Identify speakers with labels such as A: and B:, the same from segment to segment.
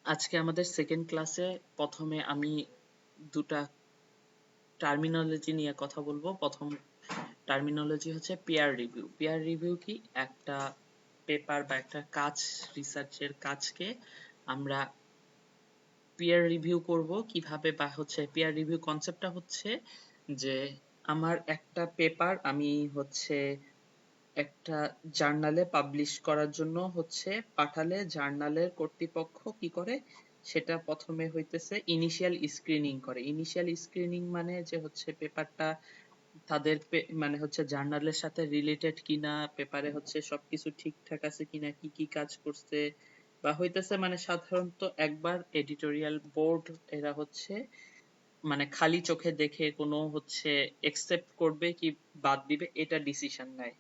A: আজকে আমাদের সেকেন্ড ক্লাসে প্রথমে আমি দুটা টার্মিনোলজি নিয়ে কথা বলবো। প্রথম টার্মিনোলজি হচ্ছে পিয়ার রিভিউ। পিয়ার রিভিউ কি? একটা পেপার বা একটা কাজ, রিসার্চের কাজকে আমরা পিয়ার রিভিউ করব কিভাবে, বা হচ্ছে পিয়ার রিভিউ কনসেপ্টটা হচ্ছে যে আমার একটা পেপার আমি হচ্ছে একটা জার্নালে পাবলিশ করার জন্য হচ্ছে পাঠালে জার্নালের কর্তৃপক্ষ কি করে, সেটা প্রথমে হইতেছে ইনিশিয়াল স্ক্রিনিং করে। ইনিশিয়াল স্ক্রিনিং মানে যে হচ্ছে পেপারটা তাদের মানে হচ্ছে জার্নালের সাথে রিলেটেড কিনা, পেপারে হচ্ছে সবকিছু ঠিকঠাক আছে কিনা, কি কি কাজ করছে, বা হইতেছে মানে সাধারণত একবার এডিটোরিয়াল বোর্ড এরা হচ্ছে মানে খালি চোখে দেখে কোনো হচ্ছে একসেপ্ট করবে কি বাদ দিবে এটা ডিসিশন নেয়।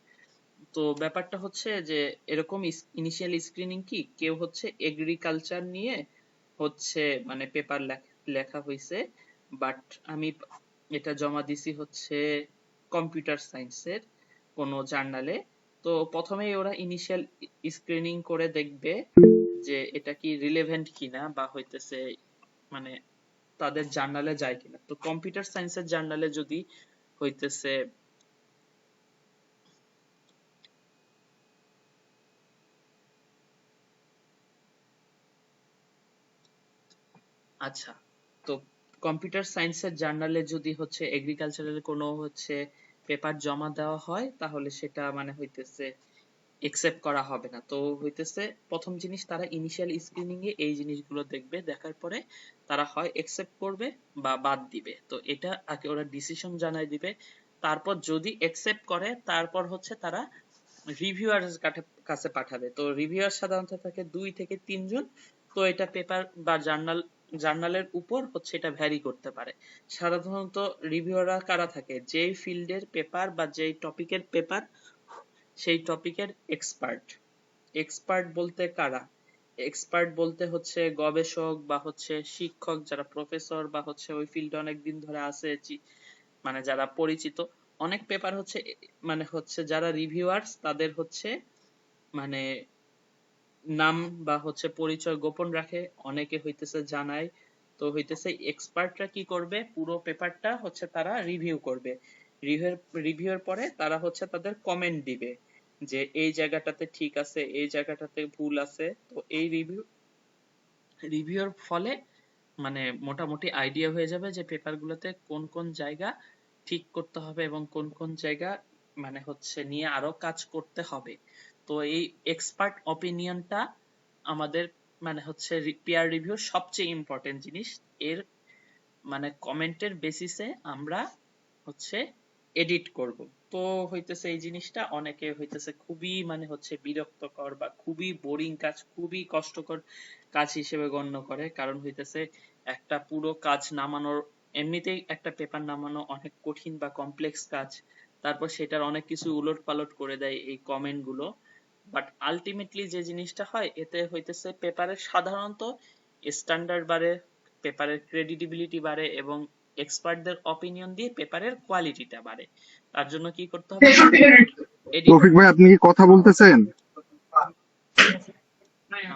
A: তো ব্যাপারটা হচ্ছে যে এরকম ইনিশিয়াল স্ক্রিনিং কি, কেউ হচ্ছে এগ্রিকালচার নিয়ে হচ্ছে মানে পেপার লেখা হয়েছে, বাট আমি এটা জমা দিছি হচ্ছে কম্পিউটার সায়েন্সের কোনো জার্নালে। তো প্রথমেই ওরা ইনিশিয়াল স্ক্রিনিং করে দেখবে যে এটা কি রিলেভেন্ট কিনা, বা হইতেছে মানে তাদের জার্নালে যায় কিনা। তো কম্পিউটার সায়েন্সের জার্নালে যদি হইতেছে আচ্ছা, তো কম্পিউটার সায়েন্সের জার্নালে যদি হচ্ছে এগ্রিকালচারাল কোনো হচ্ছে পেপার জমা দেওয়া হয়, তাহলে সেটা মানে হইতেছে একসেপ্ট করা হবে না। তো হইতেছে প্রথম জিনিস তারা ইনিশিয়াল স্ক্রিনিং এ এই জিনিসগুলো দেখবে, দেখার পরে তারা হয় একসেপ্ট করবে বা বাদ দিবে। তো এটা আগে ওরা ডিসিশন জানাই দিবে। তারপর যদি একসেপ্ট করে, তারপর হচ্ছে তারা রিভিউয়ার কাছে পাঠাবে। তো রিভিউয়ার সাধারণত থাকে 2 থেকে 3 জন। তো এটা পেপার বা জার্নালের উপর হচ্ছে এটা ভ্যারি করতে পারে। সাধারণত রিভিউয়াররা কারা থাকে? যেই ফিল্ডের পেপার বা যেই টপিকের পেপার সেই টপিকের এক্সপার্ট। এক্সপার্ট বলতে কারা? এক্সপার্ট বলতে হচ্ছে গবেষক বা হচ্ছে শিক্ষক, যারা প্রফেসর বা হচ্ছে ওই ফিল্ডে অনেকদিন ধরে আছে, মানে যারা পরিচিত। অনেক পেপার হচ্ছে মানে হচ্ছে যারা রিভিউয়ার্স তাদের হচ্ছে মানে নাম বা হচ্ছে পরিচয় গোপন রাখে, অনেকে হইতেছে জানায়। তো হইতেছে এক্সপার্টরা কি করবে, পুরো পেপারটা হচ্ছে তারা রিভিউ করবে। রিভিউর পরে তারা হচ্ছে তাদের কমেন্ট দিবে যে এই জায়গাটাতে ঠিক আছে, এই জায়গাটাতে ভুল আছে। তো এই রিভিউর ফলে মানে মোটামুটি আইডিয়া হয়ে যাবে যে পেপারগুলোতে কোন কোন জায়গা ঠিক করতে হবে এবং কোন কোন জায়গা মানে হচ্ছে নিয়ে আরো কাজ করতে হবে। তো এই এক্সপার্ট অপিনিয়নটা আমাদের মানে হচ্ছে পিয়ার রিভিউ সবচেয়ে ইম্পর্টেন্ট জিনিস। এর মানে কমেন্টের বেসিসে আমরা হচ্ছে এডিট করব। তো হইতেছে এই জিনিসটা অনেকে হইতেছে খুবই মানে হচ্ছে বিরক্তকর বা খুবই বোরিং কাজ, খুবই কষ্টকর কাজ হিসেবে গণ্য করে। কারণ হইতেছে একটা পুরো কাজ নামানোর, এমনিতেই একটা পেপার নামানো অনেক কঠিন বা কমপ্লেক্স কাজ, তারপর সেটার অনেক কিছু উলট পালট করে দেয় এই কমেন্ট গুলো। বাট আলটিমেটলি যে জিনিসটা হয়, এতে হইতেছে পেপারের সাধারণত স্ট্যান্ডার্ড বাড়ে, পেপারের ক্রেডিবিলিটি বাড়ে এবং এক্সপার্টদের অপিনিয়ন দিয়ে পেপারের কোয়ালিটিটা বাড়ে। তার জন্য কি করতে হবে? এডিট।
B: রফিক ভাই, আপনি কি কথা বলতেছেন?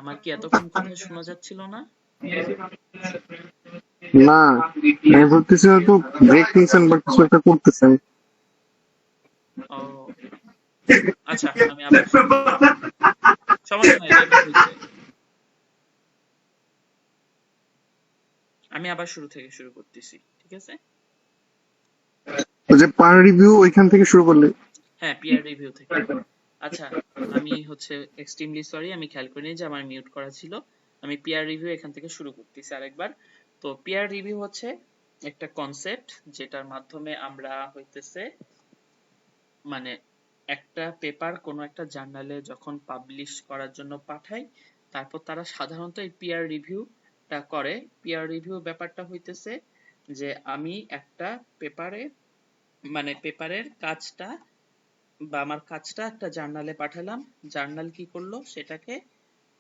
A: আমার কি এতক্ষণ কথা শোনা যাচ্ছিল না?
B: না, আমি ভাবতেছি হয়তো ব্রেক নিয়েছেন বা কিছু একটা করতেছেন।
A: ও আচ্ছা, আমি আবার শুরু থেকে শুরু করছি। সমস্যা নাই, এটা এবার হয়েছে। আমি আবার শুরু থেকে শুরু করতেছি, ঠিক আছে?
B: ওই যে পার রিভিউ ওইখান থেকে শুরু করলে।
A: হ্যাঁ, পিয়ার রিভিউ থেকে। আচ্ছা, আমি হচ্ছে এক্সট্রিমলি সরি, আমি খেয়াল করিনি যে আমার মিউট করা ছিল। আমি পিয়ার রিভিউ এখান থেকে শুরু করতেছি আরেকবার। তো পিয়ার রিভিউ হচ্ছে একটা কনসেপ্ট যেটার মাধ্যমে আমরা হইতেছে মানে একটা পেপার কোনো একটা জার্নালে যখন পাবলিশ করার জন্য পাঠাই, তারপর তারা সাধারণত এই পিয়ার রিভিউটা করে। পিয়ার রিভিউ ব্যাপারটা হইতেছে যে আমি একটা পেপারে মানে পেপারের কাজটা বা আমার কাজটা একটা জার্নালে পাঠালাম, জার্নাল কি করলো, সেটাকে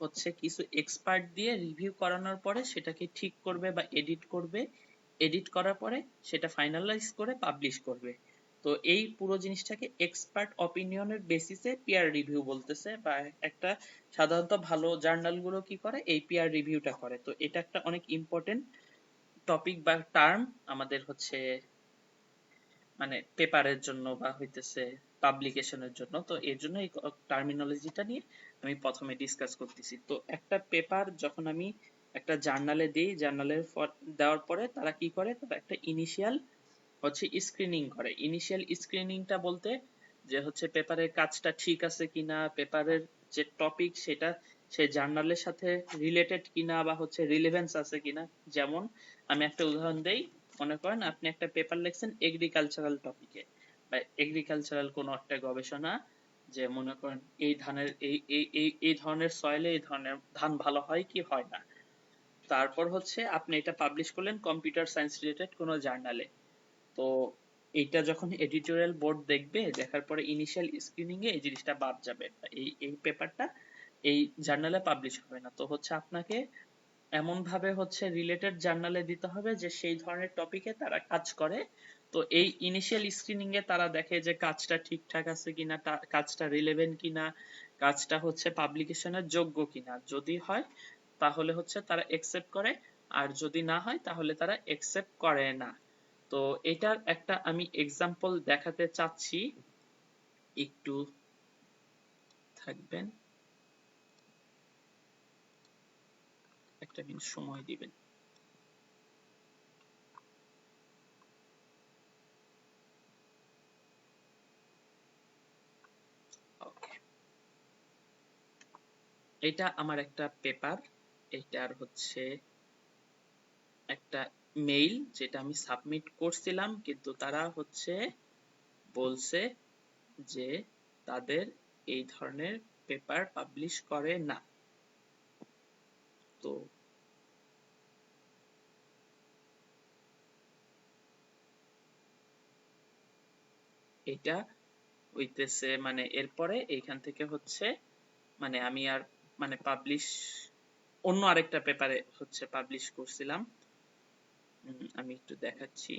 A: হচ্ছে কিছু এক্সপার্ট দিয়ে রিভিউ করানোর পরে সেটাকে ঠিক করবে বা এডিট করবে। এডিট করার পরে সেটা ফাইনালাইজ করে পাবলিশ করবে। তো এই পুরো জিনিসটাকে এক্সপার্ট অপিনিয়নের বেসিসে পিয়ার রিভিউ বলতেছে, বা একটা সাধারণত ভালো জার্নাল গুলো কি করে এই পিয়ার রিভিউটা করে। তো এটা একটা অনেক ইম্পর্টেন্ট টপিক বা টার্ম আমাদের হচ্ছে মানে পেপারের জন্য বা হইতেছে পাবলিকেশনের জন্য। তো এর জন্য এই টার্মিনোলজিটা নিয়ে আমি প্রথমে ডিসকাস করতেছি। তো একটা পেপার যখন আমি একটা জার্নালে দিই, জার্নালের দেওয়ার পরে তারা কি করে, তারা একটা ইনিশিয়াল হচ্ছে স্ক্রিনিং করে। ইনিশিয়াল স্ক্রিনিংটা বলতে যে হচ্ছে পেপারের কাজটা ঠিক আছে কিনা, পেপারের যে টপিক সেটা সে জার্নালের সাথে রিলেটেড কিনা বা হচ্ছে রিলেভেন্স আছে কিনা। যেমন আমি একটা উদাহরণ দেই, মনে করেন আপনি একটা পেপার লিখছেন এগ্রিকালচারাল টপিকে বা এগ্রিকালচারাল কোনো একটা গবেষণা, যে মনে করেন এই ধানের এই ধরনের সয়েলে এই ধরনের ধান ভালো হয় কি হয় না। তারপর হচ্ছে আপনি এটা পাবলিশ করলেন কম্পিউটার সায়েন্স রিলেটেড কোনো জার্নালে। তো এইটা যখন এডিটোরিয়াল বোর্ড দেখবে, দেখার পরে ইনিশিয়াল স্ক্রিনিং এ এই জিনিসটা বাদ যাবে, এই এই পেপারটা এই জার্নালে পাবলিশ হবে না। তো হচ্ছে আপনাকে এমন ভাবে হচ্ছে রিলেটেড জার্নালে দিতে হবে যে সেই ধরনের টপিকে তারা কাজ করে। তো এই ইনিশিয়াল স্ক্রিনিং এ তারা দেখে যে কাজটা ঠিকঠাক আছে কিনা, কাজটা রিলেভেন্ট কিনা, কাজটা হচ্ছে পাবলিকেশনের যোগ্য কিনা। যদি হয় তাহলে হচ্ছে তারা একসেপ্ট করে, আর যদি না হয় তাহলে তারা একসেপ্ট করে না। তো এটার একটা আমি এক্সাম্পল দেখাতে চাচ্ছি, একটু থাকবেন, একটা মিনিট সময় দিবেন। ওকে, এটা আমার একটা পেপার, এটার হচ্ছে একটা মেইল যেটা আমি সাবমিট করছিলাম, কিন্তু তারা হচ্ছে বলছে যে তাদের এই ধরনের পেপার পাবলিশ করে না। তো এটা হইতেছে মানে এরপরে এইখান থেকে হচ্ছে মানে আমি আর মানে পাবলিশ অন্য আরেকটা পেপারে হচ্ছে পাবলিশ করছিলাম। আমি একটু দেখাচ্ছি।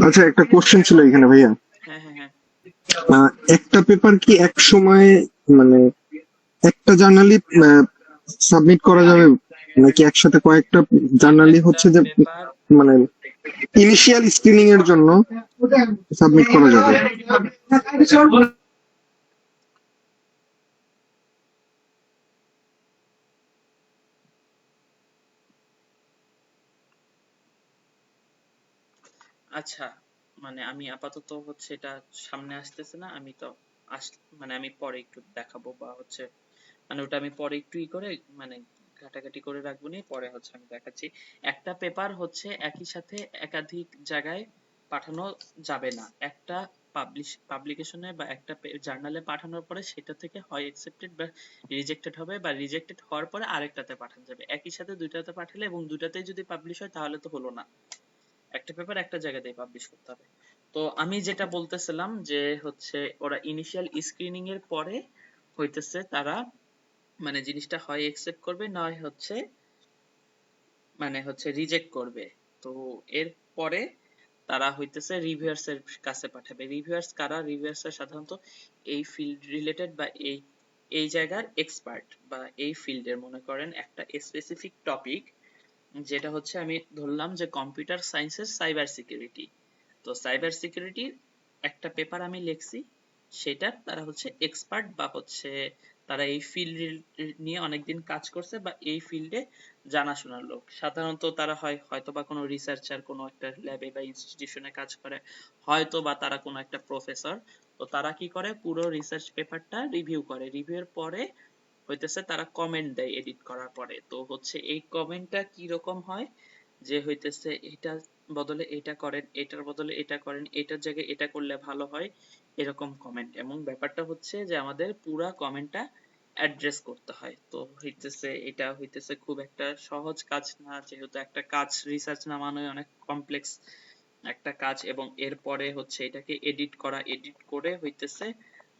B: আচ্ছা, একটা কোশ্চেন ছিল এখানে ভাইয়া।
A: হ্যাঁ হ্যাঁ হ্যাঁ।
B: একটা পেপার কি এক সময় মানে একটা জার্নালি সাবমিট করা যাবে, নাকি একসাথে কয়েকটা জার্নালি
A: একটা
B: হচ্ছে যে
A: পেপার,
B: মানে ইনিশিয়াল স্ক্রিনিং এর জন্য সাবমিট করা যাবে?
A: আচ্ছা মানে আমি আপাতত হচ্ছে এটা সামনে আসতেছে না, আমি তো আস মানে আমি পরে একটু দেখাবো বা হচ্ছে মানে ওটা আমি পরে একটু করে মানে ঘাটাঘাটি করে রাখবো, নিয়ে পরে হচ্ছে আমি দেখাচ্ছি। একটা পেপার হচ্ছে একই সাথে একাধিক জায়গায় পাঠানো যাবে না। একটা পাবলিকেশনে বা একটা জার্নালে পাঠানোর পরে সেটা থেকে হয় একসেপ্টেড বা রিজেক্টেড হবে, বা রিজেক্টেড হওয়ার পরে আরেকটাতে পাঠানো যাবে। একই সাথে দুইটাতে পাঠালে এবং দুইটাতেই যদি পাবলিশ হয় তাহলে তো হলো না, একটা পেপার একটা জায়গাতেই পাবলিশ করতে হবে। তো আমি যেটা বলতেছিলাম যে হচ্ছে ওরা ইনিশিয়াল স্ক্রিনিং এর পরে হইতেছে তারা মানে জিনিসটা হয় একসেপ্ট করবে, নয় হচ্ছে মানে হচ্ছে রিজেক্ট করবে। তো এর পরে তারা হইতেছে রিভিউয়ার্স এর কাছে পাঠাবে। রিভিউয়ার্স কারা? রিভিউয়ার্স সাধারণত এই ফিল্ড রিলেটেড বা এই এই জায়গার এক্সপার্ট বা এই ফিল্ডের, মনে করেন একটা স্পেসিফিক টপিক, যেটা হচ্ছে আমি ধরলাম যে কম্পিউটার সায়েন্সের সাইবার সিকিউরিটি। তো সাইবার সিকিউরিটির একটা পেপার আমি লিখছি, সেটার তারা হচ্ছে এক্সপার্ট বা হচ্ছে তারা এই ফিল্ড নিয়ে অনেকদিন কাজ করছে বা এই ফিল্ডে জানাশোনার লোক। সাধারণত তারা হয়তো বা কোনো রিসার্চার, কোনো একটা ল্যাবে বা ইনস্টিটিউশনে কাজ করে, হয়তো বা তারা কোনো একটা প্রফেসর। তো তারা কি করে, পুরো রিসার্চ পেপারটা রিভিউ করে, রিভিউর পরে হইতেছে তারা কমেন্ট দেয় এডিট করার পরে। তো হচ্ছে এই কমেন্টটা কি রকম হয়, যে হইতেছে এটার বদলে এটা করেন, এটার বদলে এটা করেন, এটার জায়গায় এটা করলে ভালো হয়, এরকম কমেন্ট। এবং ব্যাপারটা হচ্ছে যে আমাদের পুরা কমেন্টটা অ্যাড্রেস করতে হয়। তো হইতেছে এটা হইতেছে খুব একটা সহজ কাজ না, যেহেতু একটা কাজ রিসার্চ নামানোই অনেক কমপ্লেক্স একটা কাজ, এবং এরপরে হচ্ছে এটাকে এডিট করা, এডিট করে হইতেছে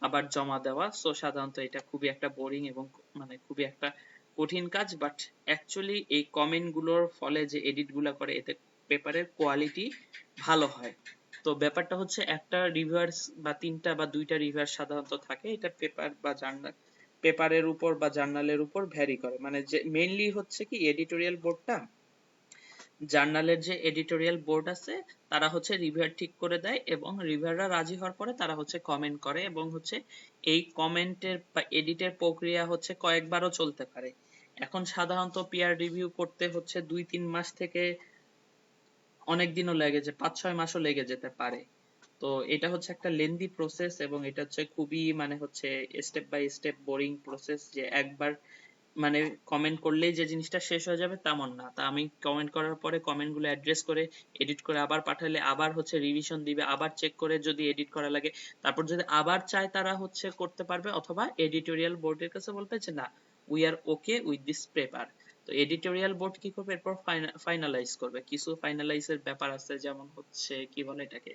A: আবার জমা দেওয়া। সো সাধারণত এটা খুবই একটা বোরিং এবং মানে খুবই একটা কঠিন কাজ, বাট অ্যাকচুয়ালি এই কমেন্ট গুলোর ফলে যে এডিট গুলা করে এতে পেপারের কোয়ালিটি ভালো হয়। তো ব্যাপারটা হচ্ছে একটা রিভার্স বা তিনটা বা দুইটা রিভার্স সাধারণত থাকে, এটা পেপার বা জার্নাল, পেপারের উপর বা জার্নালের উপর ভ্যারি করে। মানে যে মেইনলি হচ্ছে কি এডিটোরিয়াল বোর্ডটা, জার্নালের যে এডিটোরিয়াল বোর্ড আছে তারা হচ্ছে রিভিউয়ার ঠিক করে দেয়, এবং রিভিউয়াররা রাজি হওয়ার পরে তারা হচ্ছে কমেন্ট করে, এবং হচ্ছে এই কমেন্টের বা এডিটের প্রক্রিয়া হচ্ছে কয়েকবারও চলতে পারে। এখন সাধারণত পিয়ার রিভিউ করতে হচ্ছে 2-3 মাস থেকে অনেক দিনও লেগে যায়, 5-6 মাসও লেগে যেতে পারে। তো এটা হচ্ছে একটা লেন্দি প্রসেস, এবং এটা হচ্ছে খুবই মানে হচ্ছে step by step boring process, যে একবার মানে কমেন্ট করলেই যে জিনিসটা শেষ হয়ে যাবে তেমন না। তা আমি কমেন্ট করার পরে কমেন্ট গুলো অ্যাড্রেস করে এডিট করে আবার পাঠালে আবার হচ্ছে রিভিশন দিবে, আবার চেক করে যদি এডিট করা লাগে তারপর যদি আবার চায় তারা হচ্ছে করতে পারবে, অথবা এডিটোরিয়াল বোর্ডের কাছে বলবে যে না, we are okay with this paper. তো এডিটোরিয়াল বোর্ড কি করবে, এরপর ফাইনালাইজ করবে। কিছু ফাইনালাইজের ব্যাপার আছে, যেমন হচ্ছে কি বলে এটাকে,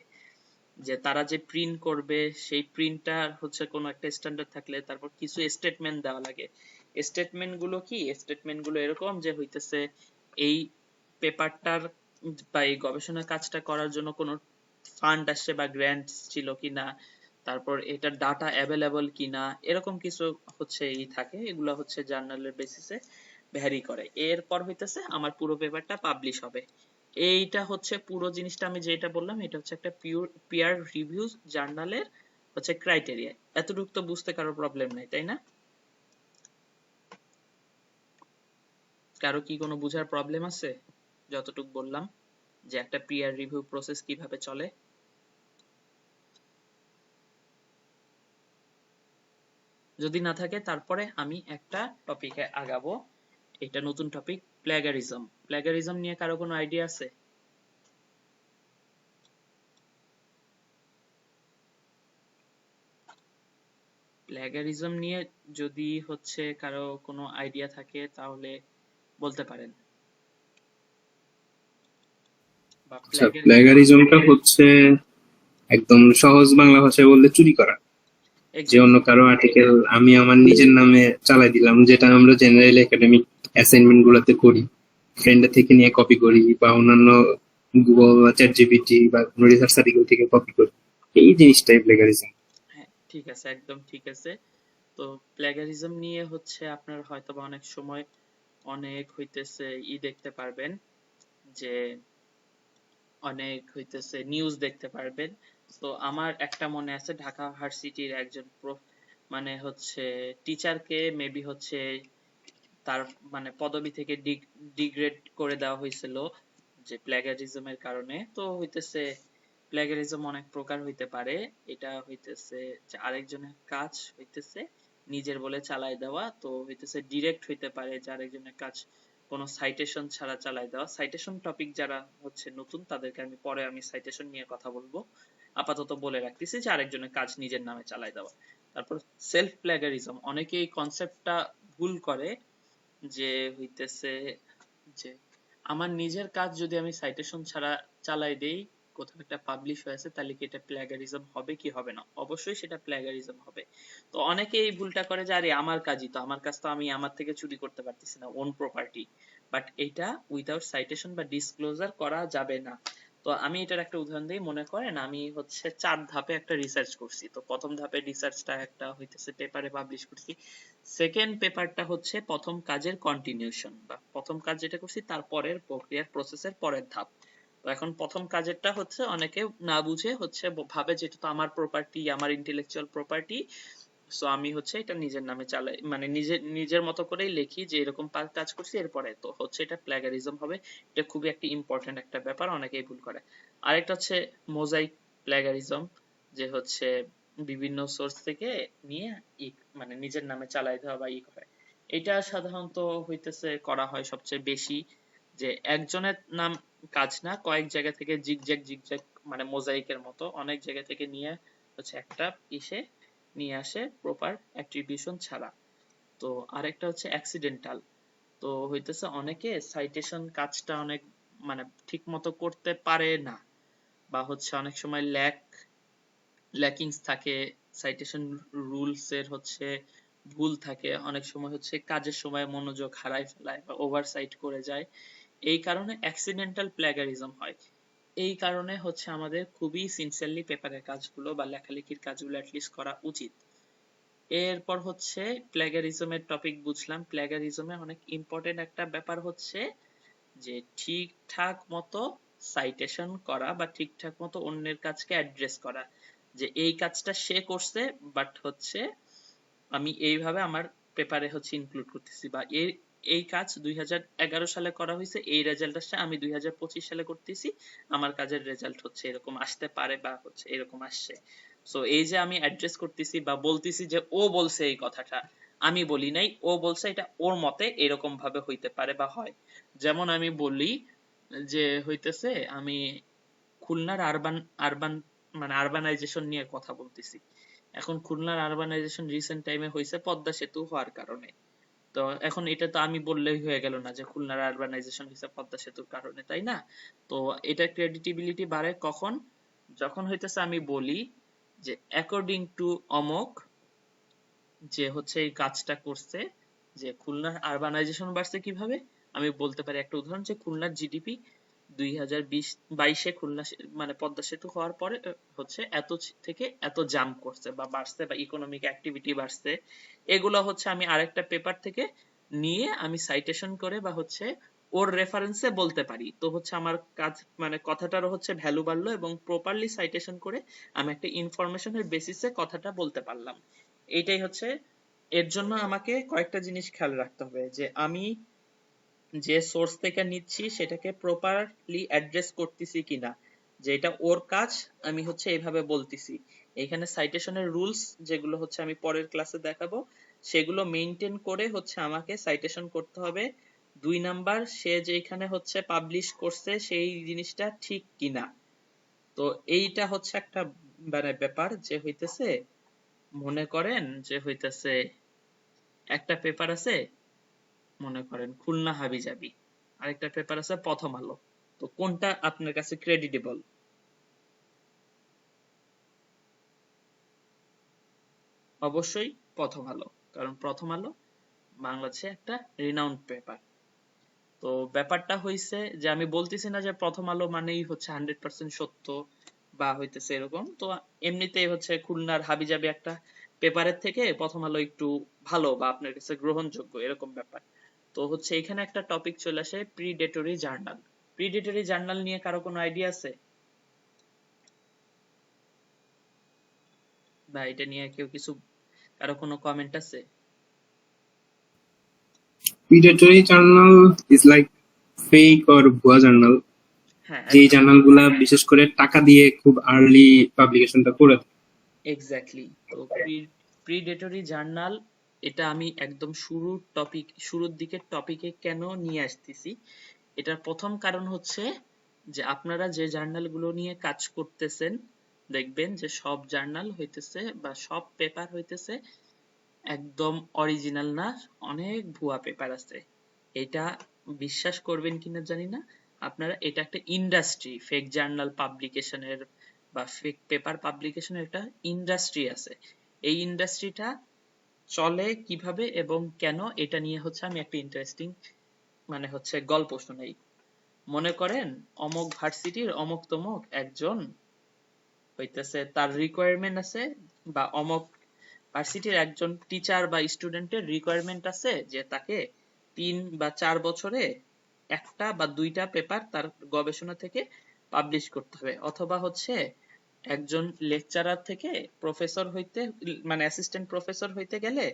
A: যে তারা যে প্রিন্ট করবে সেই প্রিন্টটার হচ্ছে কোনো একটা স্ট্যান্ডার্ড থাকলে তারপর কিছু স্টেটমেন্ট দেওয়া লাগে। স্টেটমেন্ট গুলো কি, স্টেটমেন্ট গুলো এরকম যে হইতেছে এই পেপারটার বা এই গবেষণা কাজটা করার জন্য কোনো ফান্ড আসছে বা গ্র্যান্ট ছিল কিনা, তারপর এটার ডাটা অ্যাভেলেবল কিনা, এরকম কিছু হচ্ছে ই থাকে। এগুলো হচ্ছে জার্নালের বেসিসে ভ্যারি করে। এরপর হইতেছে আমার পুরো পেপারটা পাবলিশ হবে। এইটা হচ্ছে পুরো জিনিসটা আমি যেটা বললাম, এটা হচ্ছে একটা পিয়ার রিভিউ জার্নালের হচ্ছে ক্রাইটেরিয়া। এতটুকু তো বুঝতে কারো প্রবলেম নাই, তাই না? কারো কি কোনো বুঝার প্রবলেম আছে যতটুকু বললাম, যে একটা পিয়ার রিভিউ প্রসেস কিভাবে চলে? যদি না থাকে তারপরে আমি একটা টপিকে আগাবো। এটা নতুন টপিক, প্ল্যাগারিজম। প্ল্যাগারিজম নিয়ে কারো কোনো আইডিয়া আছে? প্ল্যাগারিজম নিয়ে যদি হচ্ছে কারো কোনো আইডিয়া থাকে তাহলে বলতে পারেন। বা
C: আচ্ছা, প্লেগারিজমটা হচ্ছে একদম সহজ বাংলা ভাষায় বললে চুরি করা। যে অন্য কারো আর্টিকেল আমি আমার নিজের নামে চালাই দিলাম, যেটা আমরা জেনারেল একাডেমিক অ্যাসাইনমেন্ট গুলোতে করি, ফ্রেন্ডের থেকে নিয়ে কপি করি বা অন্যান্য গুগল বা চ্যাট জিপিটি বা কোনো রিসার্চ আর্টিকেল থেকে কপি করি, এই জিনিসটাই প্লেগারিজম।
A: হ্যাঁ, ঠিক আছে, একদম ঠিক আছে। তো প্লেগারিজম নিয়ে হচ্ছে আপনার হয়তোবা অনেক সময় অনেক হইতেছে দেখতে পারবেন, যে অনেক হইতেছে নিউজ দেখতে পারবেন। তো আমার একটা মনে আছে, ঢাকা ভার্সিটির একজন মানে হচ্ছে টিচারকে মেবি হচ্ছে তার মানে পদবি থেকে ডিগ্রেড করে দেওয়া হয়েছিল যে প্লেগারিজমের কারণে। তো হইতেছে প্লেগারিজম অনেক প্রকার হইতে পারে। এটা হইতেছে যে আরেকজনের কাজ হইতেছে নিজের বলে চালায় দেওয়া। তো হইতেছে ডিরেক্ট হইতে পারে যে আরেকজনের কাজ কোনো সাইটেশন ছাড়া চালায় দেওয়া। সাইটেশন টপিক যারা হচ্ছে নতুন তাদেরকে আমি পরে আমি সাইটেশন নিয়ে কথা বলবো, আপাতত বলে রাখতেছি যে আরেকজনের কাজ নিজের নামে চালায় দেওয়া। তারপর সেলফ প্লেগারিজম, অনেকে এই কনসেপ্টটা ভুল করে, যে হইতেছে যে আমার নিজের কাজ যদি আমি সাইটেশন ছাড়া চালাই দেই, কোথাও একটা পাবলিশ হয়েছে, তাহলে কি এটা প্লেগারিজম হবে কি হবে না? অবশ্যই সেটা প্লেগারিজম হবে। তো অনেকে এই ভুলটা করে যে আরে আমার কাজই তো, আমার কাজ তো আমি আমার থেকে চুরি করতে পারতেছি না, ওন প্রপার্টি। বাট এটা উইদাউট সাইটেশন বা ডিসক্লোজার করা যাবে না। তো আমি এটার একটা উদাহরণ দিই। মনে করেন আমি হচ্ছে 4 ধাপে একটা রিসার্চ করছি। তো প্রথম ধাপে রিসার্চটা একটা হইতেছে পেপারে পাবলিশ করছি। সেকেন্ড পেপারটা হচ্ছে প্রথম কাজের কন্টিনিউশন, বা প্রথম কাজ যেটা করছি তার পরের প্রক্রিয়ার প্রসেসের পরের ধাপ। তো এখন প্রথম কাজেরটা হচ্ছে অনেকে না বুঝে হচ্ছে ভাবে যে এটা তো আমার প্রপার্টি, আমার ইন্টেলেকচুয়াল প্রপার্টি, সো আমি হচ্ছে এটা নিজের নামে চালাই, মানে নিজের নিজের মতো করেই লিখি যে এরকম কাজ করছি, এরপরে তো হচ্ছে এটা প্লেগারিজম হবে। এটা খুবই একটা ইম্পর্টেন্ট একটা ব্যাপার, অনেকেই ভুল করে। আরেকটা হচ্ছে মোজাইক প্লেগারিজম, যে হচ্ছে বিভিন্ন সোর্স থেকে নিয়ে মানে নিজের নামে চালাই দেওয়া বা করে। এটা সাধারণত হইতেছে করা হয় সবচেয়ে বেশি, যে একজনের নাম কাজ না, কয়েক জায়গা থেকে জিগজ্যাগ জিগজ্যাগ মানে মোজাইকের মতো অনেক জায়গা থেকে নিয়ে হচ্ছে একটা ইসে নিয়ে আসে প্রপার অ্যাট্রিবিউশন ছাড়া। তো আরেকটা হচ্ছে অ্যাক্সিডেন্টাল। তো হইতেছে অনেকে সাইটেশন কাজটা অনেক মানে ঠিক মতো করতে পারে না, বা হচ্ছে অনেক সময় ল্যাকিংস থাকে, সাইটেশন রুলস এর হচ্ছে ভুল থাকে, অনেক সময় হচ্ছে কাজের সময় মনোযোগ হারায় ফেলায় বা ওভারসাইট করে যায়। এই কারণে অ্যাক্সিডেন্টাল প্ল্যাগারিজম হয়। এই কারণে হচ্ছে আমাদের খুবই সিনসিয়ারলি পেপারের কাজগুলো বা লেখালেখির কাজগুলো অ্যাটলিস্ট করা উচিত। এরপর হচ্ছে প্ল্যাগারিজমের টপিক বুঝলাম। প্ল্যাগারিজমে অনেক ইম্পর্টেন্ট একটা ব্যাপার হচ্ছে যে ঠিকঠাক মতো সাইটেশন করা বা ঠিকঠাক মতো অন্যের কাজকে অ্যাড্রেস করা, যে এই কাজটা সে করছে বাট হচ্ছে আমি এইভাবে আমার পেপারে হচ্ছে ইনক্লুড করতেছি, বা এই কাজ 2011 সালে করা হয়েছে, এই রেজাল্ট আসছে আমি 2025 সালে করতেছি, আমার কাজের রেজাল্ট হচ্ছে এরকম আসতে পারে বা হচ্ছে এরকম আসছে। সো এই যে আমি অ্যাড্রেস করতেছি বা বলতেছি যে ও বলছে এই কথাটা, আমি বলি নাই, ও বলছে এটা ওর মতে এরকম ভাবে হইতে পারে বা হয়। যেমন আমি বলি যে হইতেছে আমি খুলনার আরবান আরবান মানে আরবানাইজেশন নিয়ে কথা বলতেছি। এখন খুলনার আরবানাইজেশন রিসেন্ট টাইমে হয়েছে পদ্মা সেতু হওয়ার কারণে। তো এখন এটা তো আমি বললেই হয়ে গেল না যে খুলনার আরবানাইজেশন হয়েছে পদ্মা সেতুর কারণে, তাই না? তো এটা ক্রেডিটিবিলিটি বাড়ে কখন? যখন হইতেছে আমি বলি যে অ্যাকর্ডিং টু অমক যে হচ্ছে এই কাজটা করছে, যে খুলনার আরবানাইজেশন বাড়ছে কিভাবে, আমি বলতে পারি একটা উদাহরণ যে খুলনার জিডিপি 2022-22 খুলনা মানে পদ্মা সেতু হওয়ার পরে হচ্ছে এত থেকে এত জাম্প করছে বা বাড়ছে বা ইকোনমিক অ্যাক্টিভিটি বাড়ছে। এগুলো হচ্ছে আমি আরেকটা পেপার থেকে নিয়ে আমি সাইটেশন করে বা হচ্ছে ওর রেফারেন্সে বলতে পারি। তো হচ্ছে আমার কাজ মানে কথাটারও হচ্ছে ভ্যালু বাড়লো এবং প্রপারলি সাইটেশন করে আমি একটা ইনফরমেশনের বেসিসে কথাটা বলতে পারলাম। এইটাই হচ্ছে। এর জন্য আমাকে কয়েকটা জিনিস খেয়াল রাখতে হবে যে আমি যে সোর্স থেকে নিচ্ছি সেটাকে প্রপারলি অ্যাড্রেস করতেছি কিনা, যে এটা ওর কাজ আমি হচ্ছে এইভাবে বলতেছি। এখানে সাইটেশনের রুলস যেগুলো হচ্ছে আমি পরের ক্লাসে দেখাবো সেগুলো মেইনটেইন করে হচ্ছে আমাকে সাইটেশন করতে হবে। 2 নাম্বার, সে যেখানে হচ্ছে পাবলিশ করছে সেই জিনিসটা ঠিক কিনা। তো এইটা হচ্ছে একটা মানে ব্যাপার যে হইতেছে, মনে করেন যে হইতেছে একটা পেপার আছে, মনে করেন খুলনা হাবিজাবি, আরেকটা পেপার আছে প্রথম আলো, তো কোনটা আপনার কাছে ক্রেডিটেবল? অবশ্যই প্রথম আলো, কারণ প্রথম আলো বাংলাদেশে একটা রিনাউন্ড পেপার। তো ব্যাপারটা হইছে যে আমি বলতেছি না যে প্রথম আলো মানেই হচ্ছে 100% সত্য বা হইতেছে এরকম। তো এমনিতেই হচ্ছে খুলনার হাবিজাবি একটা পেপারের থেকে প্রথম আলো একটু ভালো বা আপনার কাছে গ্রহণযোগ্য এরকম ব্যাপার। তো হচ্ছে এখানে একটা টপিক চলে আসে প্রিডেটরি জার্নাল। প্রিডেটরি জার্নাল নিয়ে কারো কোনো আইডিয়া আছে? বা এটা নিয়ে কেউ কিছু, কারো কোনো কমেন্ট আছে?
C: Predatory journal is like fake or ভুয়া জার্নাল,
A: হ্যাঁ
C: যেই
A: একদম,
C: জার্নাল গুলা বিশেষ করে টাকা দিয়ে খুব আর্লি পাবলিকেশনটা করে থাকে।
A: এক্স্যাক্টলি। তো প্রিডেটরি জার্নাল এটা আমি একদম শুরুর দিকের টপিকে কেন নিয়ে আসতেছি, এটার প্রথম কারণ হচ্ছে যে আপনারা যে জার্নালগুলো নিয়ে কাজ করতেছেন দেখবেন যে সব জার্নাল হইতেছে বা সব পেপার হইতেছে একদম অরিজিনাল না, অনেক ভুয়া পেপার আছে। এটা বিশ্বাস করবেন কিনা জানি না, আপনারা এটা একটা ইন্ডাস্ট্রি, ফেক জার্নাল পাবলিকেশনের বা ফেক পেপার পাবলিকেশনের একটা ইন্ডাস্ট্রি আছে। এই ইন্ডাস্ট্রিটা চলে কিভাবে এবং কেন, এটা নিয়ে হচ্ছে আমি একটা ইন্টারেস্টিং মানে হচ্ছে গল্প শোনাই। মনে করেন অমুক ভার্সিটির অমুক তমুক একজন হইতেছে তার রিকোয়ারমেন্ট আছে, বা অমুক ভার্সিটির একজন টিচার বা স্টুডেন্টের রিকোয়ারমেন্ট আছে যে তাকে 3 বা 4 বছরে একটা বা দুইটা পেপার তার গবেষণা থেকে পাবলিশ করতে হবে, অথবা হচ্ছে একজন লেকচারার থেকে প্রফেসর হইতে মানে অ্যাসিস্ট্যান্ট প্রফেসর হইতে গেলে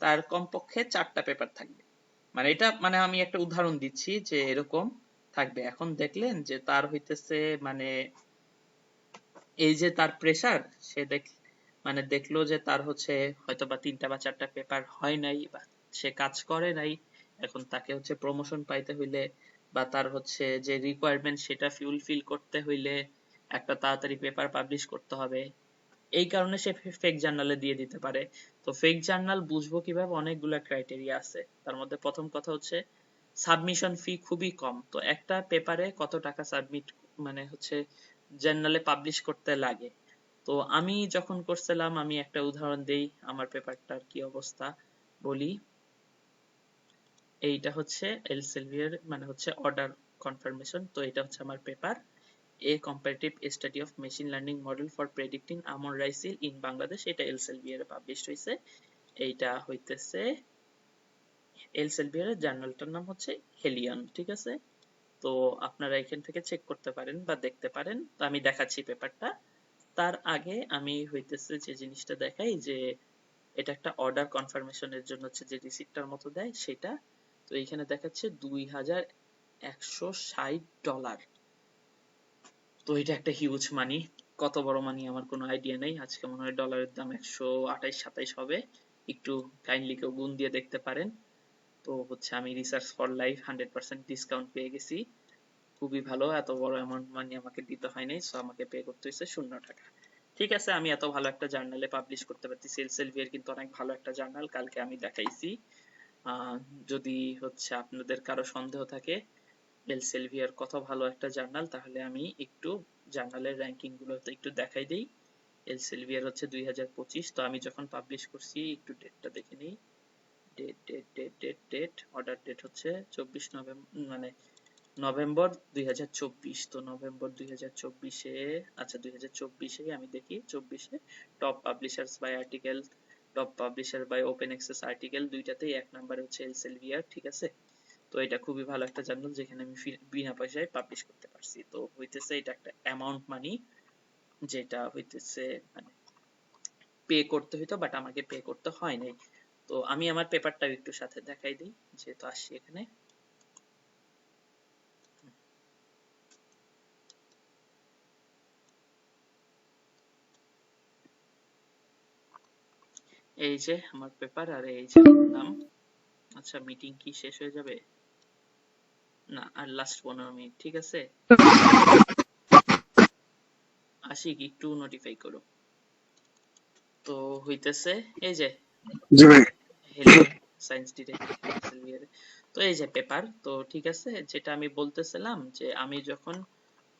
A: তার কমপক্ষে 4টা পেপার থাকবে। মানে এটা মানে আমি একটা উদাহরণ দিচ্ছি যে এরকম থাকবে। এখন দেখলেন যে তার হইতেছে মানে এই যে তার প্রেসার, সে মানে দেখলো যে তার হচ্ছে হয়তো বা 3টা বা 4টা পেপার হয় নাই বা সে কাজ করে নাই, এখন তাকে হচ্ছে প্রমোশন পাইতে হইলে বা তার হচ্ছে যে রিকোয়ারমেন্ট সেটা ফুলফিল করতে হইলে একটা তাড়াতাড়ি পেপার পাবলিশ করতে হবে। এই কারণে সে ফেক জার্নালে দিয়ে দিতে পারে। তো ফেক জার্নাল বুঝবো কিভাবে? অনেকগুলা ক্রাইটেরিয়া আছে। তার মধ্যে প্রথম কথা হচ্ছে সাবমিশন ফি খুবই কম। তো একটা পেপারে কত টাকা সাবমিট মানে হচ্ছে জার্নালে পাবলিশ করতে লাগে। তো আমি যখন করছিলাম, আমি একটা উদাহরণ দেই আমার পেপারটার কি অবস্থা বলি। এইটা হচ্ছে এলসেভিয়ার মানে হচ্ছে অর্ডার কনফার্মেশন। তো এটা হচ্ছে আমার paper, A comparative study of machine learning model for predicting আমন রাইস ইল ইন বাংলাদেশ। এটা এলসেভিয়ারে পাবলিশ হয়েছে। এইটা হইতেছে এলসেভিয়ারের জার্নালটার নাম হচ্ছে হেলিয়ন, ঠিক আছে? তো আপনারা এখান থেকে চেক করতে পারেন বা দেখতে পারেন। তো আমি দেখাচ্ছি পেপারটা। তার আগে আমি হইতেছে যে জিনিসটা দেখাই যে এটা একটা অর্ডার কনফার্মেশনের জন্য হচ্ছে যে রিসিপ্টটার মতো দেয় সেটা। তো এইখানে দেখাচ্ছে $2160। তো এটা একটা হিউজ মানি। কত বড় মানি আমার কোনো আইডিয়া নেই। আজকে মনে হয় ডলারের দাম 128-27 হবে। একটু কাইন্ডলি কেউ গুণ দিয়ে দেখতে পারেন। তো হচ্ছে আমি রিসার্চ ফর লাইফ 100% ডিসকাউন্ট পেয়ে গেছি। খুবই ভালো, এত বড় অ্যামাউন্ট মানি আমাকে দিতে হয় নাই, সো আমাকে পে করতে হয়েছে 0 টাকা। ঠিক আছে, আমি এত ভালো একটা জার্নালে পাবলিশ করতে পারতেছি। এলসেভিয়ার কিন্তু অনেক ভালো একটা জার্নাল, কালকে আমি দেখাইছি। যদি হচ্ছে আপনাদের কারো সন্দেহ থাকে এলসেভিয়ার কত ভালো একটা জার্নাল, তাহলে আমি একটু জার্নালের র্যাঙ্কিং গুলো একটু দেখাই দিই। এলসেভিয়ার হচ্ছে 2025। তো আমি যখন পাবলিশ করছি একটু ডেটটা দেখে নিই। ডেট অর্ডার ডেট হচ্ছে 24 নভেম্বর মানে নভেম্বর 2024। তো নভেম্বর 2024-এ, আচ্ছা 2024-এ আমি দেখি 24-এ top publishers by article, top publisher by open access article, দুইটাতেই 1 নম্বরে হচ্ছে এলসেভিয়ার, ঠিক আছে? তো এটা খুবই ভালো একটা জার্নাল যেখানে আমি বিনা পয়সায় পাবলিশ করতে পারছি। তো হইতেছে এটা একটা অ্যামাউন্ট মানি যেটা হইতেছে মানে পে করতে হইতো, বাট আমাকে পে করতে হয় নাই। তো আমি আমার পেপারটা একটু সাথে দেখাই দিই যেহেতু আসছি এখানে। এই যে আমার পেপার আর এই যে আমার নাম। আচ্ছা, মিটিং কি শেষ হয়ে যাবে? না, আর লাস্ট 15 মিনিট, ঠিক আছে? আশিক একটু নোটিফাই করো। তো হইতেছে এই যে
B: জি ভাই।
A: Helio science director. তো এই যে পেপার, তো ঠিক আছে, যেটা আমি বলতেছিলাম যে আমি যখন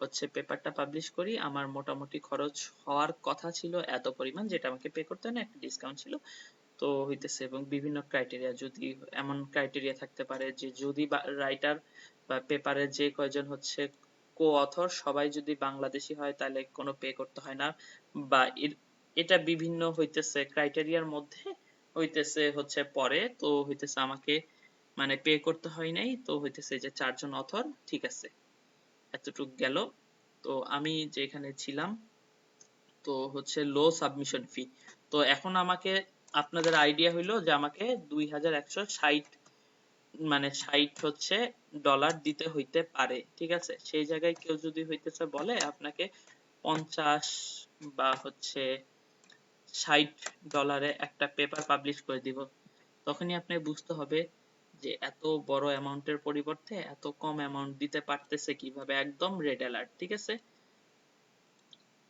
A: হচ্ছে পেপারটা পাবলিশ করি আমার মোটামুটি খরচ হওয়ার কথা ছিল এত পরিমাণ, যেটা আমাকে পে করতে হয় না, একটা ডিসকাউন্ট ছিল। তো হইতেছে এবং বিভিন্ন ক্রাইটেরিয়া, যদি এমন ক্রাইটেরিয়া থাকতে পারে যে যদি রাইটার বা পেপারের যে কয়জন হচ্ছে কো অথর সবাই যদি বাংলাদেশি হয় তাহলে কোনো পে করতে হয় না, বা এটা বিভিন্ন হইতেছে ক্রাইটেরিয়ার মধ্যে হইতেছে হচ্ছে পরে। তো হইতেছে আমাকে মানে পে করতে হয় নাই। তো হইতেছে যে 4 জন অথর, ঠিক আছে, এতটুক গেল। তো আমি যেখানে ছিলাম, তো হচ্ছে লো সাবমিশন ফি। তো এখন আমাকে আপনাদের আইডিয়া হইলো যে আমাকে 2160 মানে 60 হচ্ছে ডলার দিতে হইতে পারে, ঠিক আছে? সেই জায়গায় কেউ যদি হইতেছে বলে আপনাকে 50 বা হচ্ছে $60 একটা পেপার পাবলিশ করে দিব, তখনই আপনি বুঝতে হবে যে এত বড় অ্যামাউন্টের পরিবর্তে এত কম অ্যামাউন্ট দিতে পারতেছে কিভাবে, একদম রেড অ্যালার্ট, ঠিক আছে?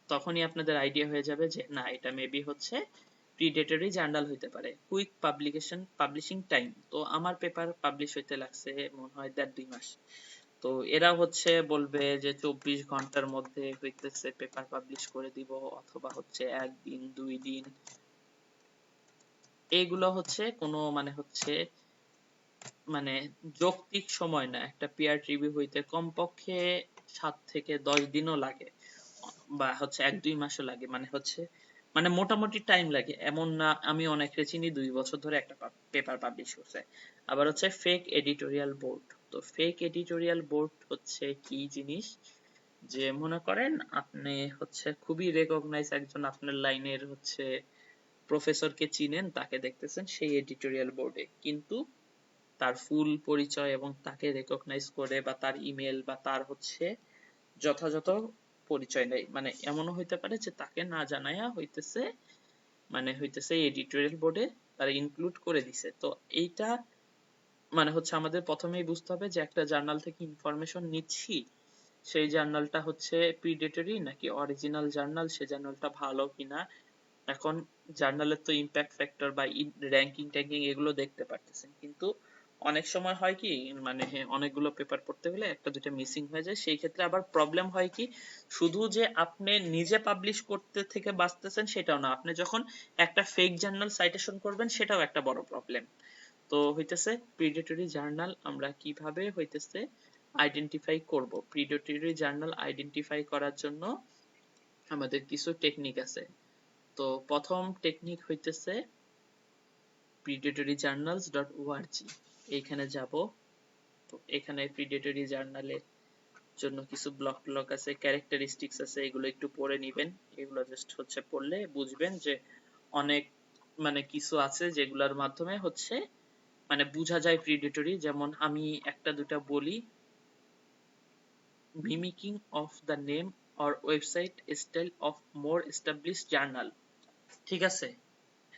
A: তখনই আপনাদের আইডিয়া হয়ে যাবে যে না, এটা মেবি হচ্ছে প্রিডেটরি জার্নাল হইতে পারে। কুইক পাবলিশিং টাইম, তো আমার পেপার পাবলিশ হইতে লাগছে মনে হয় 1.5-2 মাস। তো এরা হচ্ছে বলবে যে 24 ঘন্টার মধ্যে হইতেছে পেপার পাবলিশ করে দিব, অথবা হচ্ছে 1 দিন 2 দিন। এইগুলো হচ্ছে কোনো মানে হচ্ছে মানে যৌক্তিক সময় না। একটা পিয়ার রিভিউ হইতে কমপক্ষে 7 থেকে 10 দিনও লাগে, বা হচ্ছে 1-2 মাসও লাগে, মানে হচ্ছে মানে মোটামুটি টাইম লাগে এমন না। আমি অনেককে চিনি 2 বছর ধরে একটা পেপার পাবলিশ করছে। আবার হচ্ছে ফেক এডিটোরিয়াল বোর্ড। তো ফেক এডিটোরিয়াল বোর্ড হচ্ছে কি জিনিস, যে মনে করেন আপনি হচ্ছে খুবই রেকগনাইজ একজন আপনার লাইনের হচ্ছে প্রফেসরকে চিনেন, তাকে দেখতেছেন সেই এডিটোরিয়াল বোর্ডে, কিন্তু তার ফুল পরিচয় এবং তাকে রেকগনাইজ করে বা তার ইমেল বা তার হচ্ছে যথাযথ পরিচয় নেই। মানে এমনও হইতে পারে যে তাকে না জানায়া হইতেছে মানে হইতেছে এডিটোরিয়াল বোর্ডে তারা ইনক্লুড করে দিছে। তো এইটা মানে হচ্ছে আমাদের প্রথমেই বুঝতে হবে যে একটা জার্নাল থেকে ইনফরমেশন নিচ্ছি, সেই জার্নালটা হচ্ছে প্রিডেটরি নাকি অরিজিনাল জার্নাল, সে জার্নালটা ভালো কিনা, এখন জার্নালের তো ইম্প্যাক্ট ফ্যাক্টর বা র্যাঙ্কিং ট্যাঙ্কিং এগুলো দেখতে পারতেছেন, কিন্তু অনেক সময় হয় কি মানে অনেকগুলো পেপার পড়তে গেলে একটা দুইটা মিসিং হয়ে যায়, সেই ক্ষেত্রে আবার প্রবলেম হয় কি শুধু যে আপনি নিজে পাবলিশ করতে থেকে বাঁচতেছেন সেটাও না, আপনি যখন একটা ফেক জার্নাল সাইটেশন করবেন সেটাও একটা বড় প্রবলেম। তো হইতেছে প্রিডেটরি জার্নাল আমরা কিভাবে হইতেছে আইডেন্টিফাই করব। প্রিডেটরি জার্নাল আইডেন্টিফাই করার জন্য আমাদের কিছু টেকনিক আছে। তো প্রথম টেকনিক হইতেছে predatoryjournals.org, এইখানে যাব। তো এখানে প্রিডেটরি জার্নালের জন্য কিছু ব্লক আছে, ক্যারেক্টারিস্টিক্স আছে, এগুলো একটু পড়ে নিবেন। এগুলো জাস্ট হচ্ছে পড়লে বুঝবেন যে অনেক মানে কিছু আছে যেগুলোর মাধ্যমে হচ্ছে মানে বোঝা যায় প্রিডেটরি। যেমন আমি একটা দুটা বলি, mimicking of the name or website style of more established journal. ঠিক আছে,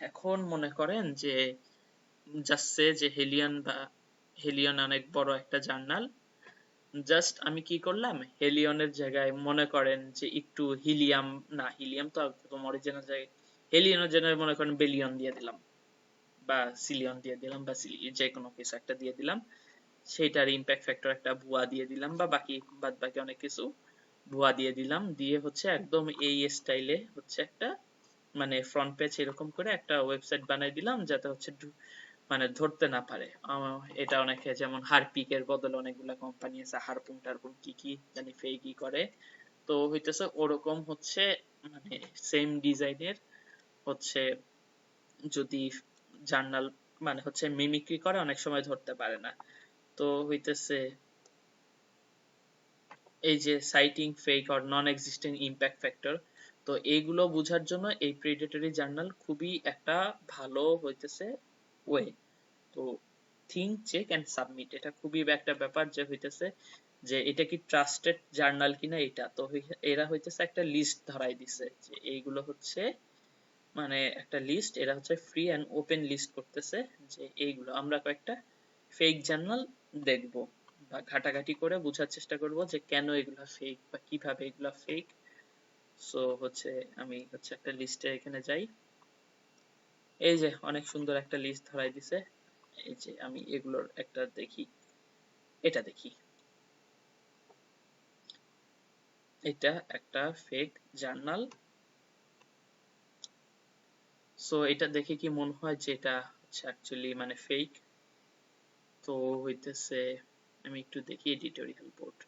A: এখন মনে করেন যে যাচ্ছে যে হেলিয়ন অনেক বড় একটা জার্নাল, জাস্ট আমি কি করলাম হেলিয়নের জায়গায় মনে করেন যে একটু হিলিয়াম, না হিলিয়াম তো একদম অরিজিনাল জায়গায়, হেলিয়নের জায়গায় মনে করেন বেলিয়ন দিয়ে দিলাম বা সিলিয়ন দিয়ে দিলাম বা যে কোনো কিছু একটা দিয়ে দিলাম, সেটার ইম্প্যাক্ট ফ্যাক্টর একটা ভুয়া দিয়ে দিলাম বা বাদ বাকি অনেক কিছু ভুয়া দিয়ে দিলাম, দিয়ে হচ্ছে একদম এই স্টাইলে হচ্ছে একটা মানে ফ্রন্ট পেজ এরকম করে একটা ওয়েবসাইট বানাই দিলাম যাতে হচ্ছে মানে ধরতে না পারে। এটা অনেকে যেমন হারপিকের বদলে অনেকগুলা কোম্পানি আছে হারপুন টারপুন কি কি জানি ফেকই করে, তো হইতেছে ওরকম হচ্ছে মানে সেম ডিজাইনের হচ্ছে যদি জার্নাল মানে হচ্ছে মিমিক্রি করে অনেক সময় ধরতে পারে না। তো হইতেছে এই যে citing fake or non existing impact factor, তো এইগুলো বোঝার জন্য এই প্রিডেটরি জার্নাল খুবই একটা ভালো হইতেছে ওয়ে। তো থিঙ্ক চেক এন্ড সাবমিট, এটা খুবই একটা ব্যাপার যে হইতেছে যে এটা কি ট্রাস্টেড জার্নাল কিনা। এটা তো এরা হইতেছে একটা লিস্ট ধরাই দিছে যে এইগুলো হচ্ছে মানে একটা লিস্ট, এরা হচ্ছে ফ্রি এন্ড ওপেন লিস্ট করতেছে যে এইগুলো আমরা কয়েকটা ফেক জার্নাল দেখব বা ঘাটাঘাটি করে বোঝার চেষ্টা করব যে কেন এগুলা ফেক বা কিভাবে এগুলা ফেক। সো হচ্ছে আমি হচ্ছে একটা লিস্টে এখানে যাই, এই যে অনেক সুন্দর একটা লিস্ট ধরাই দিছে। এই যে আমি এগুলোর একটা দেখি, এটা দেখি, এটা একটা ফেক জার্নাল। সো এটা দেখে কি মনে হয় যে এটা হচ্ছে অ্যাকচুয়ালি মানে ফেক। তো হইতেছে আমি একটু দেখি এডিটোরিয়াল বোর্ড,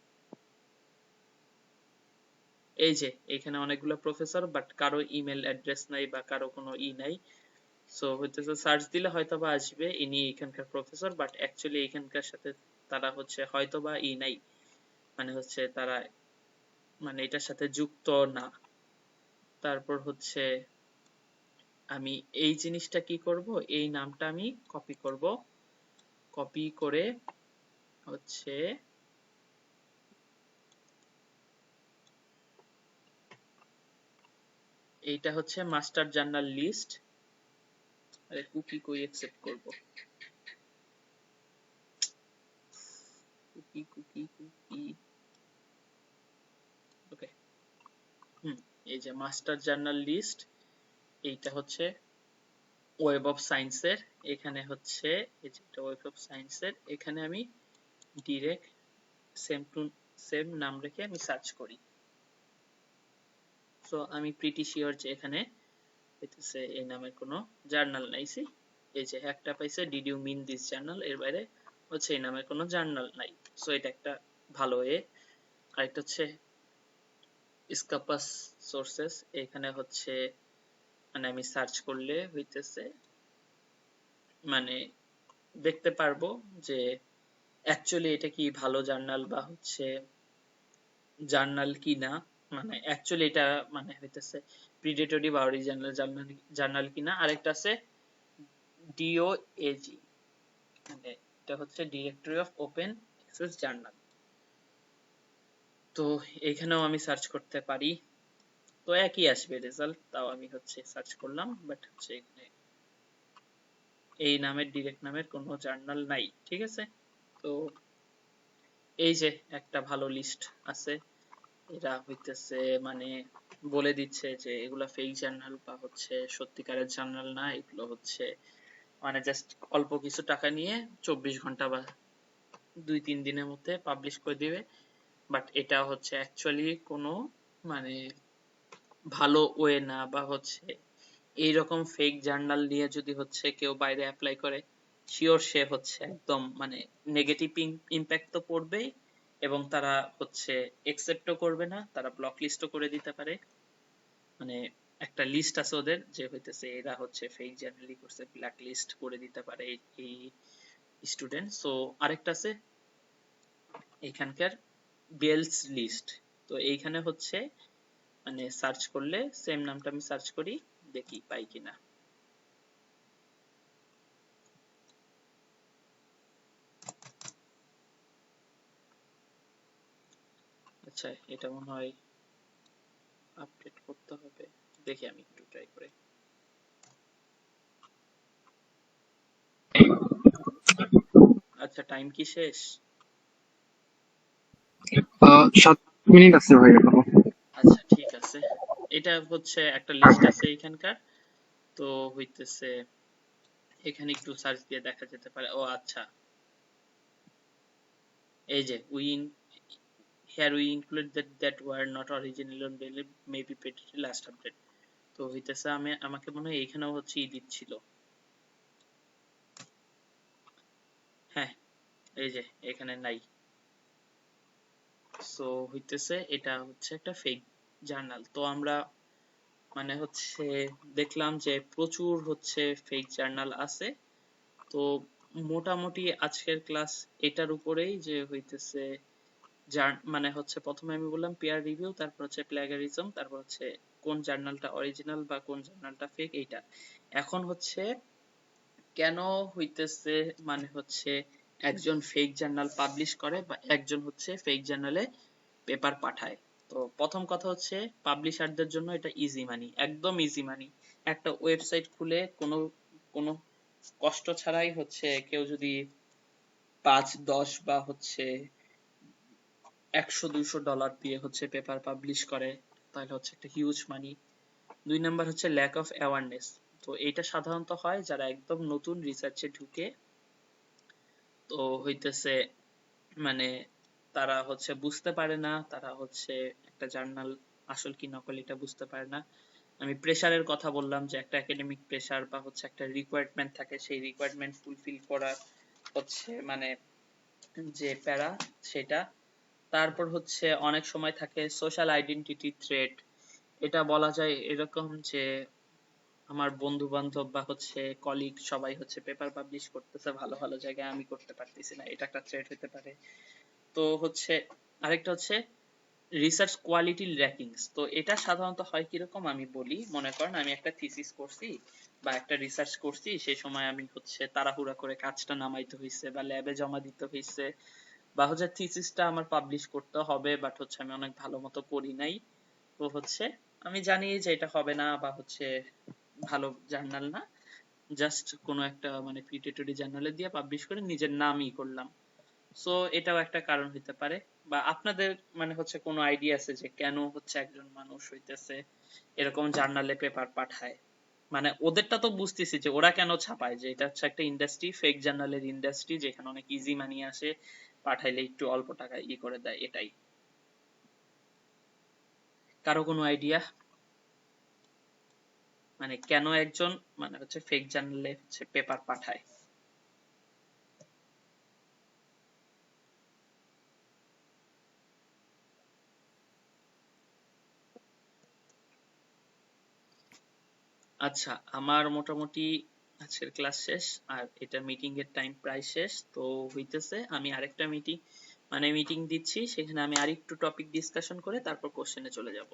A: এই যে এখানে অনেকগুলো প্রফেসর বাট কারো ইমেল অ্যাড্রেস নাই বা কারো কোনো নাই। সো হইতেছে সার্চ দিলে হয়তোবা আসবে ইনি এখানকার প্রফেসর, বাট অ্যাকচুয়ালি এখানকার সাথে তারা হচ্ছে হয়তোবা নাই, মানে হচ্ছে তারা মানে এটার সাথে যুক্ত না। তারপর হচ্ছে আমি এই জিনিসটা কি করব, এই নামটা আমি কপি করব, কপি করে হচ্ছে এইটা হচ্ছে মাস্টার জার্নাল লিস্ট। আরে কুকি কই অ্যাকসেপ্ট করব, কুকি কুকি কুকি, ওকে এই যে মাস্টার জার্নাল লিস্ট, এইটা হচ্ছে ওয়েব অফ সায়েন্সের, এখানে হচ্ছে এই যে ওয়েব অফ সায়েন্সের, এখানে আমি ডিরেক্ট সেম টু সেম নাম রেখে আমি সার্চ করি। সো আমি প্রিটি শিওর যে এখানে হইতেছে এই নামের কোনো জার্নাল নাইছি, এই যে একটা পাইছে did you mean this journal, এর বাইরে হচ্ছে এই নামের কোনো জার্নাল নাই। সো এটা একটা ভালো ওয়ে। আরেকটা হচ্ছে স্কাপাস সোর্সেস, এখানে হচ্ছে মানে আমি সার্চ করলে হইতেছে মানে দেখতে পারবো যে অ্যাকচুয়ালি এটা কি ভালো জার্নাল বা হচ্ছে জার্নাল কি না, মানে অ্যাকচুয়ালি এটা মানে হইতেছে প্রিডেটরি বা অরিজিনাল জার্নাল কিনা। আরেকটা আছে ডিওএজি, মানে এটা হচ্ছে directory of open access journal. তো এখানেও আমি সার্চ করতে পারি, তো একই আসবে রেজাল্ট, তাও আমি হচ্ছে সার্চ করলাম বাট হচ্ছে এখানে এই নামের ডিরেক্ট নামের কোনো জার্নাল নাই। ঠিক আছে, তো এই যে একটা ভালো লিস্ট আছে, এরা হইতেছে মানে বলে দিচ্ছে যে এগুলা ফেক জার্নাল বা হচ্ছে সত্যিকারের জার্নাল না, এগুলো হচ্ছে মানে জাস্ট অল্প কিছু টাকা নিয়ে 24 ঘন্টা বা 2-3 দিনের মধ্যে পাবলিশ করে দিবে। বাট এটা হচ্ছে অ্যাকচুয়ালি কোনো মানে ভালো ওয়ে না, বা হচ্ছে এইরকম ফেক জার্নাল নিয়ে যদি হচ্ছে কেউ বাইরে অ্যাপ্লাই করে, শিওর সে হচ্ছে একদম মানে নেগেটিভ ইম্প্যাক্ট তো পড়বেই, এবং তারা হচ্ছে একসেপ্টও করবে না, তারা ব্লক লিস্টও করে দিতে পারে। মানে একটা লিস্ট আছে ওদের যে হইতেছে এরা হচ্ছে ফেক জার্নালি করছে, ব্ল্যাক লিস্ট করে দিতে পারে এই স্টুডেন্ট। সো আরেকটা আছে এখানকার বেলস লিস্ট। তো এইখানে হচ্ছে মানে সার্চ করলে সেম নামটা আমি সার্চ করি, দেখি পাই কিনা। আচ্ছা, এটা মনে হয় আপডেট করতে হবে, দেখি আমি একটু ট্রাই করে। আচ্ছা, টাইম কি শেষ?
B: 7 মিনিট আছে ভাই এখনো।
A: আচ্ছা ঠিক আছে, এটা হচ্ছে একটা লিস্ট আছে এখানকার। তো হইতেছে এখানে একটু সার্চ দিয়ে দেখা যেতে পারে। ও আচ্ছা, এই যে here we include that were not originally on bail may be paid last update। তো হইতেছে আমাকে মনে হয় এইখানেও হচ্ছে দিচ্ছিল। হ্যাঁ, এই যে এখানে নাই। সো হইতেছে এটা হচ্ছে একটা ফেক জার্নাল। তো আমরা মানে হচ্ছে দেখলাম যে প্রচুর হচ্ছে ফেক জার্নাল আছে। তো মোটামুটি আজকের ক্লাস এটার উপরেই যে হইতেছে মানে হচ্ছে প্রথমে আমি বললাম পিয়ার রিভিউ, তারপর হচ্ছে প্লাগারিজম, তারপর হচ্ছে কোন জার্নালটা অরিজিনাল বা কোন জার্নালটা ফেক এইটা। এখন হচ্ছে কেন হইতেছে মানে হচ্ছে একজন ফেক জার্নাল পাবলিশ করে বা একজন হচ্ছে ফেক জার্নালে পেপার পাঠায়। তো প্রথম কথা হচ্ছে পাবলিশারদের জন্য এটা ইজি মানি, একদম ইজি মানি। একটা ওয়েবসাইট খুলে কোনো কোনো কষ্ট ছাড়াই হচ্ছে কেউ যদি 5-10 বা হচ্ছে $100-200 দিয়ে হচ্ছে পেপার পাবলিশ করে, তাহলে হচ্ছে একটা হিউজ মানি। 2 নাম্বার হচ্ছে ল্যাক অফ অ্যাওয়ারনেস। তো এটা সাধারণত হয় যারা একদম নতুন রিসার্চে ঢুকে, তো হইতেছে মানে তারা হচ্ছে বুঝতে পারে না, তারা হচ্ছে একটা জার্নাল আসল কি নকল এটা বুঝতে পারে না। আমি প্রেসারের কথা বললাম যে একটা একাডেমিক প্রেসার বা হচ্ছে একটা রিকোয়ারমেন্ট থাকে, সেই রিকোয়ারমেন্ট ফুলফিল করার হচ্ছে মানে যে প্যারা সেটা। তারপর হচ্ছে অনেক সময় থাকে সোশ্যাল আইডেন্টিটি থ্রেট। এটা বলা যায় এরকম যে আমার বন্ধু বান্ধব বা হচ্ছে কলিগ সবাই হচ্ছে পেপার পাবলিশ করতেছে ভালো ভালো জায়গায়, আমি করতে পারতেছি না, এটা একটা থ্রেট হতে পারে। তো হচ্ছে আরেকটা হচ্ছে রিসার্চ কোয়ালিটি র্যাঙ্কিংস। তো এটা সাধারণত হয় কিরকম আমি বলি, মনে করেন আমি একটা থিসিস করছি বা একটা রিসার্চ করছি, সেই সময় আমি হচ্ছে তাড়াহুড়া করে কাজটা নামাইতে হয়েছে বা ল্যাবে জমা দিতে হয়েছে, বা হচ্ছে থিসিসটা আমার পাবলিশ করতে হবে বাট হচ্ছে আমি অনেক ভালো মতো করি নাই। তো হচ্ছে আমি জানি যে এটা হবে না বা হচ্ছে ভালো জার্নাল না, জাস্ট কোনো একটা মানে প্রিটেটরি জার্নালে দিয়ে পাবলিশ করে নিজের নামই করলাম। সো এটাও একটা কারণ হইতে পারে। বা আপনাদের মানে হচ্ছে কোনো আইডিয়া আছে যে কেন হচ্ছে একজন মানুষ হইতেছে এরকম জার্নালে পেপার পাঠায়? মানে ওদেরটা তো বুঝতেছি যে ওরা কেন ছাপায়, যে এটা হচ্ছে একটা ইন্ডাস্ট্রি, ফেক জার্নালের ইন্ডাস্ট্রি, যেখানে অনেক ইজি মানি আসে, পাঠাইলে একটু অল্প টাকায় করে দেয়, এটাই। কারো কোনো আইডিয়া মানে কেন একজন মানে হচ্ছে ফেক জার্নালে হচ্ছে পেপার পাঠায়? আচ্ছা, আমার মোটামুটি আজকের ক্লাস শেষ, আর এটা মিটিং এর টাইম প্রায় শেষ। তো হইতেছে আমি আরেকটা মিটিং দিচ্ছি, সেখানে আমি আরেকটু টপিক ডিসকাশন করে তারপর কোশ্চেনে চলে যাব।